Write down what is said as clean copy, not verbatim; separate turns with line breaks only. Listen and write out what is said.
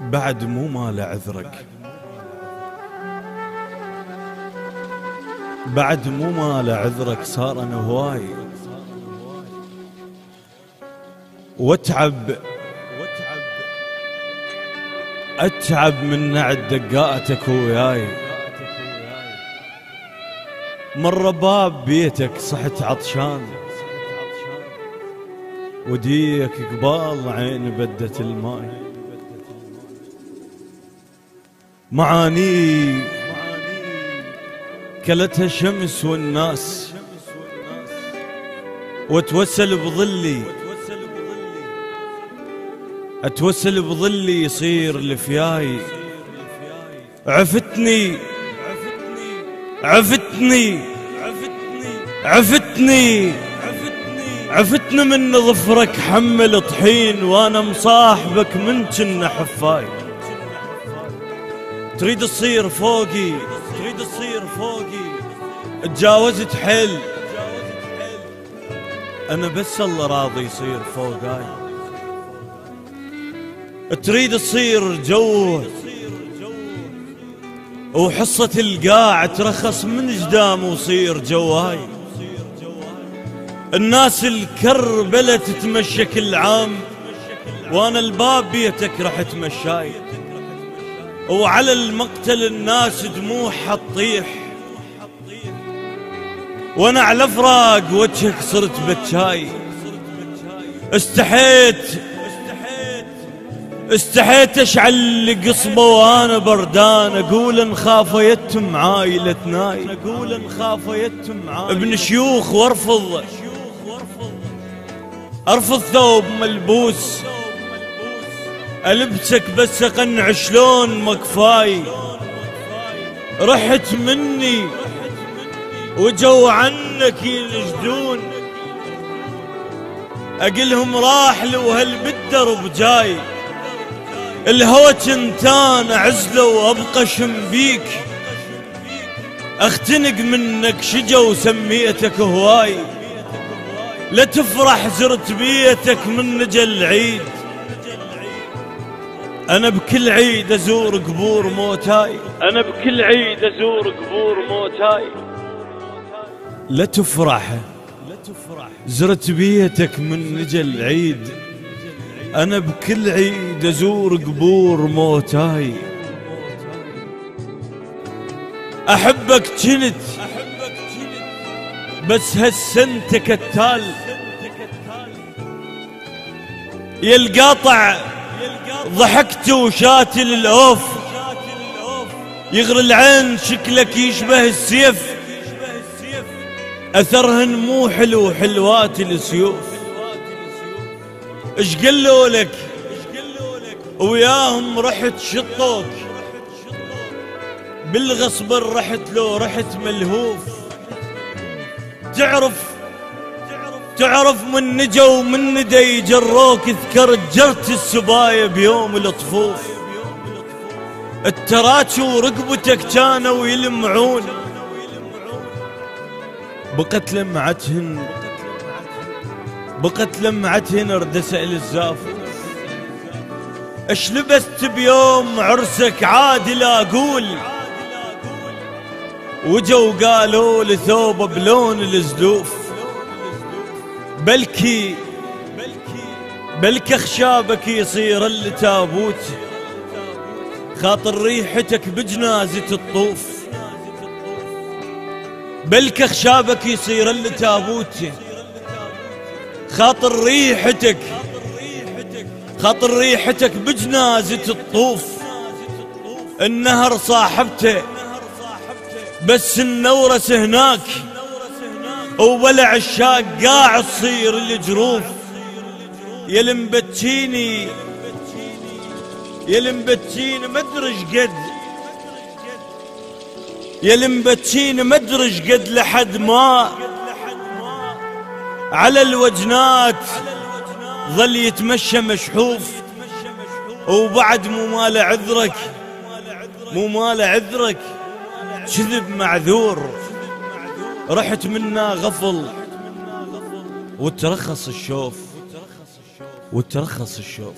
بعد مو مال عذرك، بعد مو مال عذرك، صار انا هواي اتعب من نعد دقاتك وياي. مر باب بيتك صحت عطشان، وديك قبال عين بدت الماي. معاني كلتها الشمس والناس، واتوسل بظلي، اتوسل بظلي يصير لفياي. عفتني عفتني عفتني عفتني من ظفرك حمل طحين، وانا مصاحبك من كنا حفاي. تريد تصير فوقي، تريد تصير فوقي، تجاوزت حيل، انا بس الله راضي يصير فوقاي. تريد تصير جوه، وحصة القاع ترخص من قدام وصير جواي. الناس الكربلة تتمشى كل عام، وانا الباب بيتك رح اتمشاي. وعلى المقتل الناس دموعها تطيح، وانا على فراق وجهك صرت بكاي. استحيت اشعل قصبه وانا بردان، اقول ان خافيت معاي لتناي، اقول ان خافيت معاي. ابن شيوخ ارفض ثوب ملبوس، البسك بس اقنع شلون مكفاي. رحت مني وجو عنك ينجدون، اقلهم راح لو هل بالدرب جاي. الهوى كنتان اعزله وابقى شمبيك، اختنق منك شجا وسميتك هواي. لا تفرح زرت بيتك من نجا العيد، انا بكل عيد ازور قبور موتاي، انا بكل عيد ازور قبور موتاي. لا تفرح زرت بيتك من نجا العيد، انا بكل عيد ازور قبور موتاي. احبك جنت بس هالسنتك التال، يا القاطع ضحكت وشاتي للأوف. يغري العين شكلك يشبه السيف، اثرهن مو حلو حلوات السيوف. اش قالوا لك وياهم رحت شطوك، بالغصب رحت لو رحت ملهوف. تعرف من نجا ومن ندى يجروك، ذكرت جرت السبايا بيوم الطفوف. التراكي ورقبتك كانوا يلمعون، بقت لمعتهن ارد اسأل الزافوف. اش لبست بيوم عرسك عاد لا اقول، وجوا قالوا لثوبه بلون الزلوف. بلكي اخشابك يصير التابوت، خاطر ريحتك بجنازة الطوف. بلكي اخشابك يصير التابوت، خاطر ريحتك بجنازة الطوف. النهر صاحبته بس النورس هناك، وبلع الشاق قاع تصير الجروف. يا المبتشيني مدرج قد، يا المبتشيني مدرج قد، لحد ما على الوجنات ظل يتمشى مشحوف. وبعد مو مال عذرك كذب معذور. رحت منا غفل وترخص الشوف، وترخص الشوف.